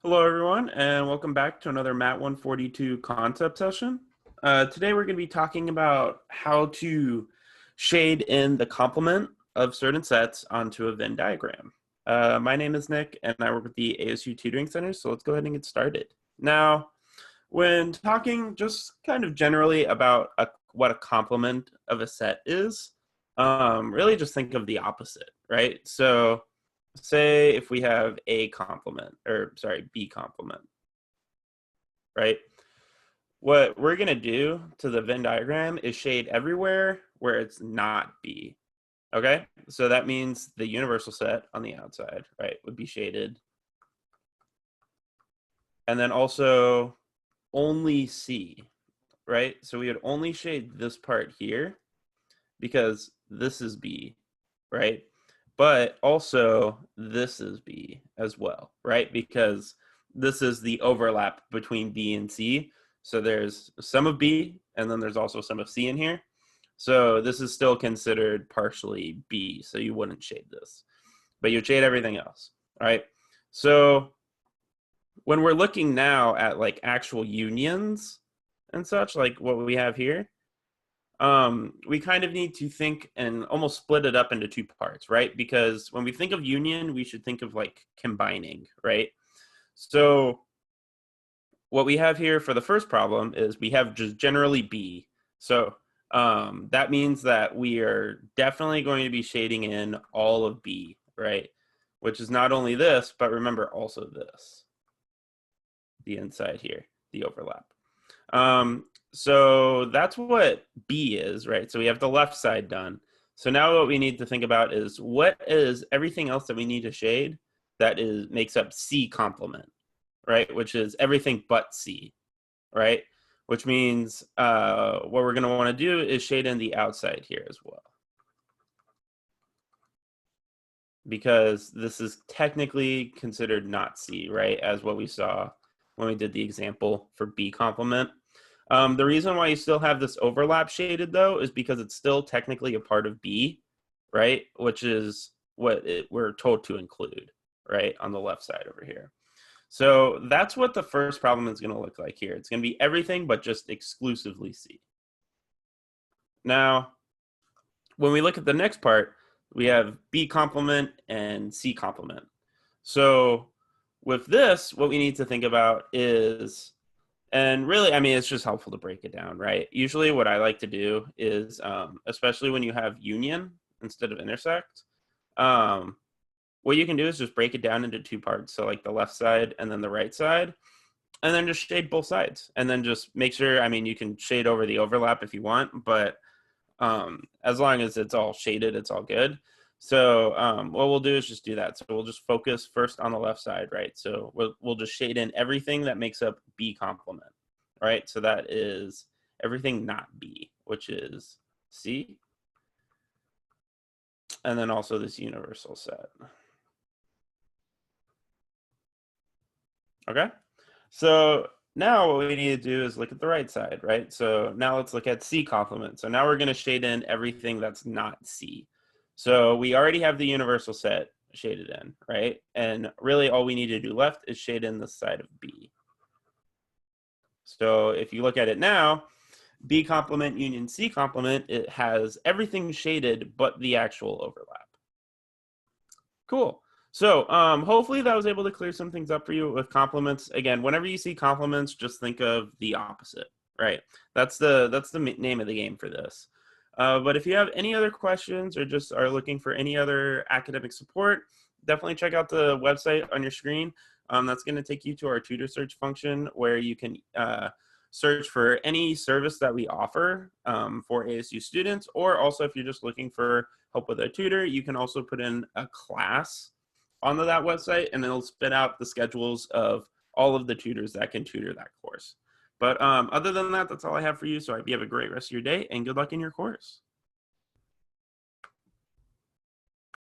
Hello, everyone, and welcome back to another MAT 142 concept session. Today, we're going to be talking about how to shade in the complement of certain sets onto a Venn diagram. My name is Nick, and I work with the ASU Tutoring Center, so let's go ahead and get started. Now, when talking just kind of generally about what a complement of a set is, really just think of the opposite, right? So say if we have A complement, or sorry, B complement, right? What we're going to do to the Venn diagram is shade everywhere where it's not B. Okay, so that means the universal set on the outside, right, would be shaded. And then also only C, right? So we would only shade this part here because this is B, right? But also this is B as well, right? Because this is the overlap between B and C. So there's some of B and then there's also some of C in here. So this is still considered partially B. So you wouldn't shade this, but you'd shade everything else, right? So when we're looking now at like actual unions and such, like what we have here, we kind of need to think and almost split it up into two parts, right? Because when we think of union, we should think of like combining, right? So what we have here for the first problem is we have just generally B. So that means that we are definitely going to be shading in all of B, right? Which is not only this, but remember also this, the inside here, the overlap. So that's what B is, right? So we have the left side done. So now what we need to think about is what is everything else that we need to shade that makes up C complement, right? Which is everything but C, right? Which means what we're going to want to do is shade in the outside here as well. Because this is technically considered not C, right? As what we saw when we did the example for B complement. The reason why you still have this overlap shaded, though, is because it's still technically a part of B, right? Which is what we're told to include, right, on the left side over here. So that's what the first problem is going to look like here. It's going to be everything but just exclusively C. Now, when we look at the next part, we have B complement and C complement. So with this, what we need to think about is, and really, I mean, it's just helpful to break it down, right? Usually what I like to do is, especially when you have union instead of intersect, what you can do is just break it down into two parts. So like the left side and then the right side, and then just shade both sides. And then just make sure, I mean, you can shade over the overlap if you want, but as long as it's all shaded, it's all good. So what we'll do is just do that. So we'll just focus first on the left side, right? So we'll just shade in everything that makes up B complement, right? So that is everything not B, which is C. And then also this universal set. Okay, so now what we need to do is look at the right side, right? So now let's look at C complement. So now we're going to shade in everything that's not C. So we already have the universal set shaded in, right? And really all we need to do left is shade in the side of B. So if you look at it now, B complement union C complement, it has everything shaded but the actual overlap. Cool. So hopefully that was able to clear some things up for you with complements. Again, whenever you see complements, just think of the opposite, right? That's the name of the game for this. But if you have any other questions or just are looking for any other academic support, definitely check out the website on your screen. That's going to take you to our tutor search function where you can search for any service that we offer for ASU students, or also if you're just looking for help with a tutor, you can also put in a class onto that website and it'll spit out the schedules of all of the tutors that can tutor that course. But other than that, that's all I have for you. So I hope you have a great rest of your day and good luck in your course.